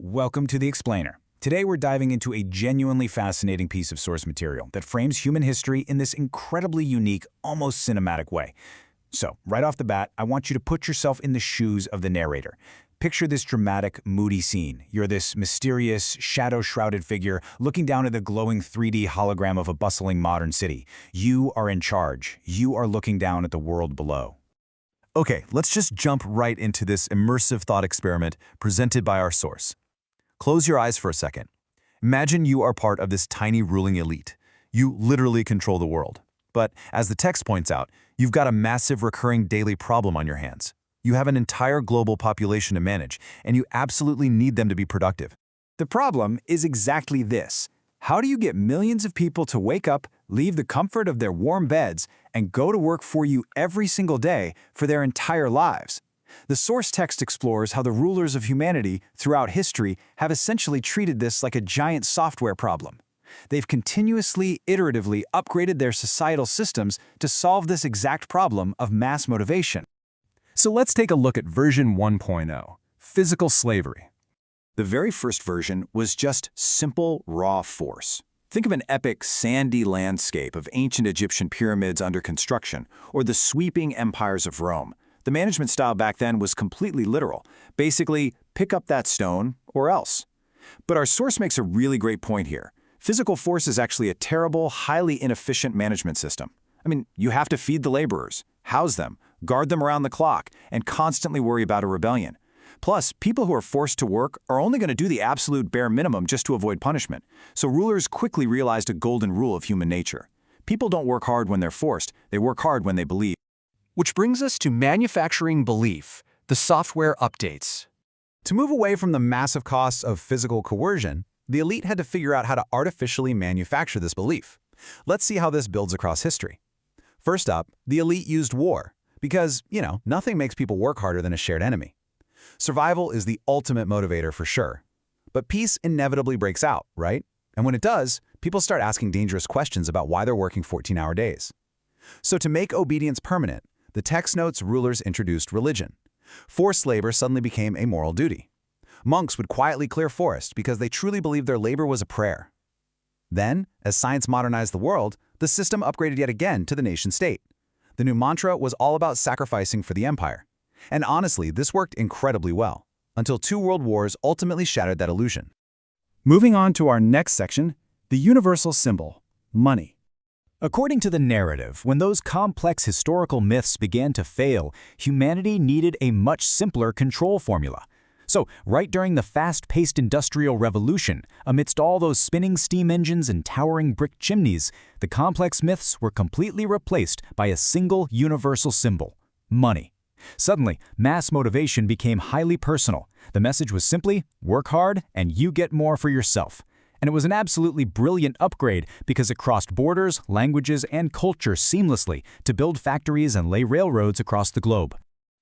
Welcome to The Explainer. Today we're diving into a genuinely fascinating piece of source material that frames human history in this incredibly unique, almost cinematic way. So, right off the bat, I want you to put yourself in the shoes of the narrator. Picture this dramatic, moody scene. You're this mysterious, shadow-shrouded figure looking down at the glowing 3D hologram of a bustling modern city. You are in charge. You are looking down at the world below. Okay, let's just jump right into this immersive thought experiment presented by our source. Close your eyes for a second. Imagine you are part of this tiny ruling elite. You literally control the world. But as the text points out, you've got a massive recurring daily problem on your hands. You have an entire global population to manage, and you absolutely need them to be productive. The problem is exactly this. How do you get millions of people to wake up, leave the comfort of their warm beds, and go to work for you every single day for their entire lives? The source text explores how the rulers of humanity throughout history have essentially treated this like a giant software problem. They've continuously, iteratively upgraded their societal systems to solve this exact problem of mass motivation. So let's take a look at version 1.0, physical slavery. The very first version was just simple, raw force. Think of an epic, sandy landscape of ancient Egyptian pyramids under construction, or the sweeping empires of Rome. The management style back then was completely literal. Basically, pick up that stone or else. But our source makes a really great point here. Physical force is actually a terrible, highly inefficient management system. I mean, you have to feed the laborers, house them, guard them around the clock, and constantly worry about a rebellion. Plus, people who are forced to work are only going to do the absolute bare minimum just to avoid punishment. So rulers quickly realized a golden rule of human nature. People don't work hard when they're forced, they work hard when they believe. Which brings us to manufacturing belief, the software updates. To move away from the massive costs of physical coercion, the elite had to figure out how to artificially manufacture this belief. Let's see how this builds across history. First up, the elite used war, because, nothing makes people work harder than a shared enemy. Survival is the ultimate motivator for sure. But peace inevitably breaks out, right? And when it does, people start asking dangerous questions about why they're working 14-hour days. So to make obedience permanent, the text notes rulers introduced religion. Forced labor suddenly became a moral duty. Monks would quietly clear forests because they truly believed their labor was a prayer. Then, as science modernized the world, the system upgraded yet again to the nation-state. The new mantra was all about sacrificing for the empire. And honestly, this worked incredibly well, until 2 world wars ultimately shattered that illusion. Moving on to our next section, the universal symbol, money. According to the narrative, when those complex historical myths began to fail, humanity needed a much simpler control formula. So, right during the fast-paced Industrial Revolution, amidst all those spinning steam engines and towering brick chimneys, the complex myths were completely replaced by a single universal symbol, money. Suddenly, mass motivation became highly personal. The message was simply, work hard and you get more for yourself. And it was an absolutely brilliant upgrade because it crossed borders, languages, and culture seamlessly to build factories and lay railroads across the globe.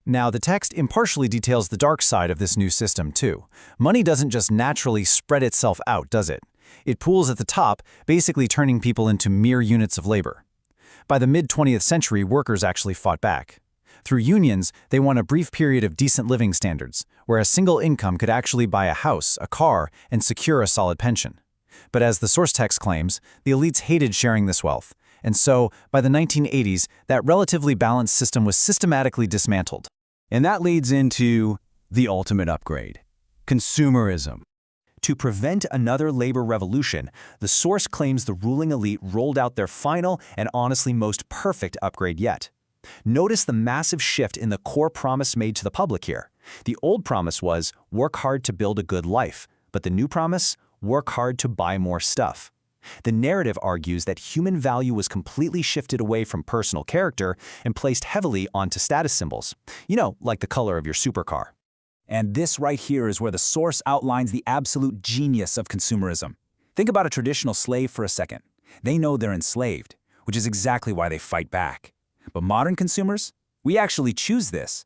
Now, the text impartially details the dark side of this new system, too. Money doesn't just naturally spread itself out, does it? It pools at the top, basically turning people into mere units of labor. By the mid-20th century, workers actually fought back. Through unions, they won a brief period of decent living standards, where a single income could actually buy a house, a car, and secure a solid pension. But as the source text claims, the elites hated sharing this wealth, and so, by the 1980s, that relatively balanced system was systematically dismantled. And that leads into the ultimate upgrade, consumerism. To prevent another labor revolution, the source claims the ruling elite rolled out their final and honestly most perfect upgrade yet. Notice the massive shift in the core promise made to the public here. The old promise was, work hard to build a good life, but the new promise, work hard to buy more stuff. The narrative argues that human value was completely shifted away from personal character and placed heavily onto status symbols. Like the color of your supercar. And this right here is where the source outlines the absolute genius of consumerism. Think about a traditional slave for a second. They know they're enslaved, which is exactly why they fight back. But modern consumers, we actually choose this.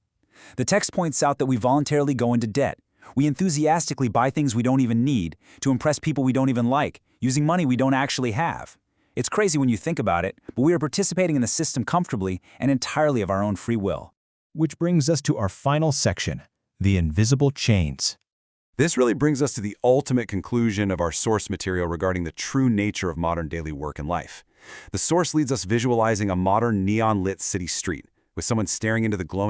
The text points out that we voluntarily go into debt. We enthusiastically buy things we don't even need to impress people we don't even like, using money we don't actually have. It's crazy when you think about it, but we are participating in the system comfortably and entirely of our own free will. Which brings us to our final section, the invisible chains. This really brings us to the ultimate conclusion of our source material regarding the true nature of modern daily work and life. The source leads us visualizing a modern neon-lit city street, with someone staring into the glowing